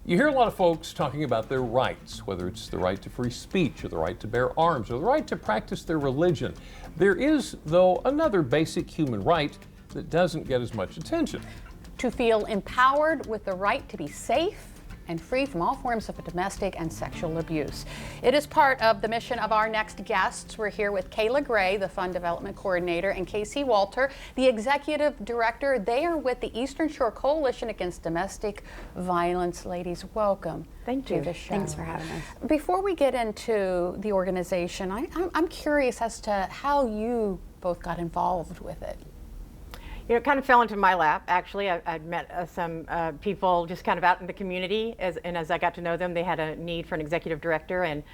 You hear a lot of folks talking about their rights, whether it's the right to free speech or the right to bear arms or the right to practice their religion. There is, though, another basic human right that doesn't get as much attention. To feel empowered with the right to be safe and free from all forms of domestic and sexual abuse. It is part of the mission of our next guests. We're here with Kayla Gray, the Fund Development Coordinator, and Casey Walter, the Executive Director. They are with the Eastern Shore Coalition Against Domestic Violence. Ladies, welcome. Thank you. To the show. Thanks for having us. Before we get into the organization, I'm curious as to how you both got involved with it. You know, it kind of fell into my lap, actually. I'd met some people just kind of out in the community, and as I got to know them, they had a need for an executive director, and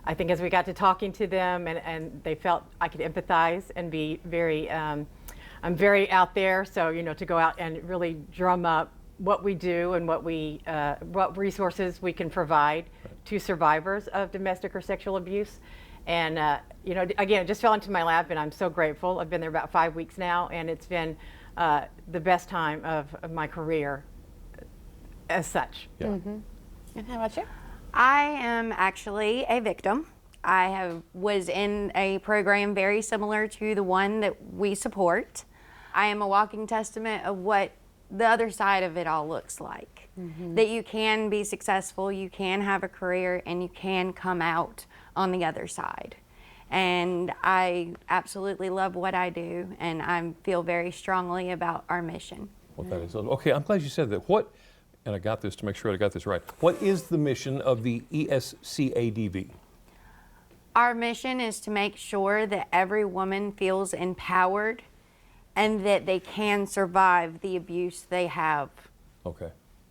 I think as we got to talking to them, and they felt I could empathize and be very, I'm very out there, so, you know, to go out and really drum up what we do and what resources we can provide to survivors of domestic or sexual abuse. And, you know, again, it just fell into my lap, and I'm so grateful. I've been there about 5 weeks now, and it's been the best time of my career as such. Yeah. Mm-hmm. And how about you? I am actually a victim. Was in a program very similar to the one that we support. I am a walking testament of what the other side of it all looks like. Mm-hmm. That you can be successful, you can have a career, and you can come out on the other side. And I absolutely love what I do, and I feel very strongly about our mission. Well, that is okay. I'm glad you said that. What, and I got this to make sure I got this right. What is the mission of the ESCADV? Our mission is to make sure that every woman feels empowered and that they can survive the abuse they have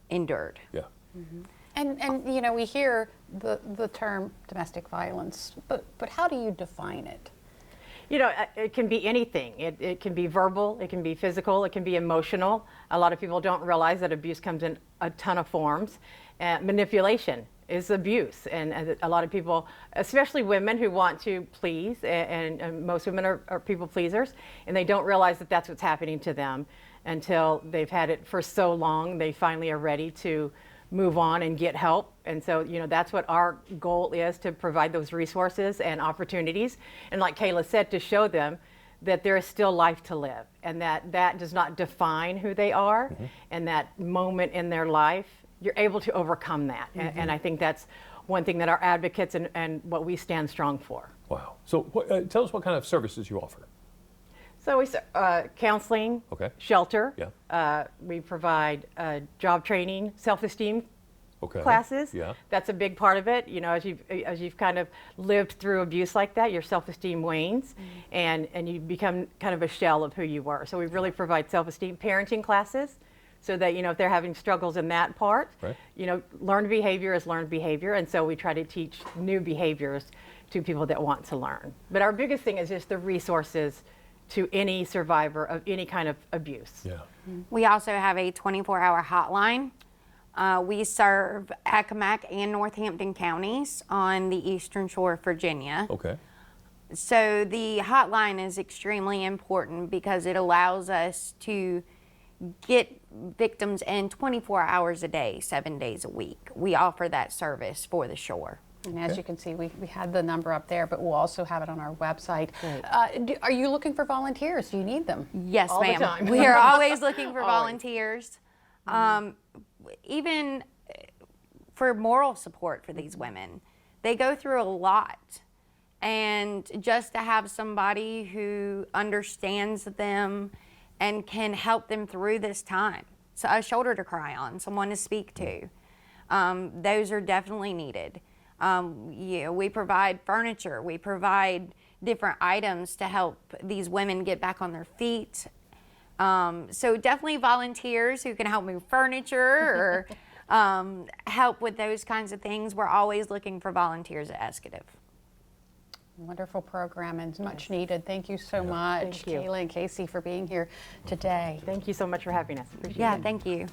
endured. Yeah. Mm-hmm. And you know, we hear the term domestic violence, but how do you define it? You know, it can be anything. It can be verbal, it can be physical, it can be emotional. A lot of people don't realize that abuse comes in a ton of forms. Manipulation is abuse, and a lot of people, especially women who want to please, and most women are people pleasers, and they don't realize that that's what's happening to them until they've had it for so long, they finally are ready to move on and get help. And so, you know, that's what our goal is, to provide those resources and opportunities. And like Kayla said, to show them that there is still life to live, and that does not define who they are. Mm-hmm. And that moment in their life, you're able to overcome that. Mm-hmm. And I think that's one thing that our advocates and what we stand strong for. Wow. So tell us what kind of services you offer. So we counseling, shelter. Yeah. We provide job training, self-esteem classes. Yeah. That's a big part of it. You know, as you've kind of lived through abuse like that, your self-esteem wanes, and you become kind of a shell of who you were. So we really provide self-esteem parenting classes, so that, you know, if they're having struggles in that part, you know, learned behavior is learned behavior, and so we try to teach new behaviors to people that want to learn. But our biggest thing is just the resources to any survivor of any kind of abuse. Yeah. We also have a 24-hour hotline. We serve Accomack and Northampton counties on the Eastern Shore of Virginia. Okay. So the hotline is extremely important because it allows us to get victims in 24 hours a day, 7 days a week. We offer that service for the shore. And as you can see, we had the number up there, but we'll also have it on our website. Are you looking for volunteers? Do you need them? Yes, ma'am. We are always looking for volunteers. Even for moral support for these women. They go through a lot. And just to have somebody who understands them and can help them through this time. So a shoulder to cry on, someone to speak to. Those are definitely needed. We provide furniture, we provide different items to help these women get back on their feet. So definitely volunteers who can help move furniture or help with those kinds of things. We're always looking for volunteers at Escative. Wonderful program and much needed. Thank you so much, Kayla and Casey, for being here today. Thank you so much for having us. Appreciate it. Thank you.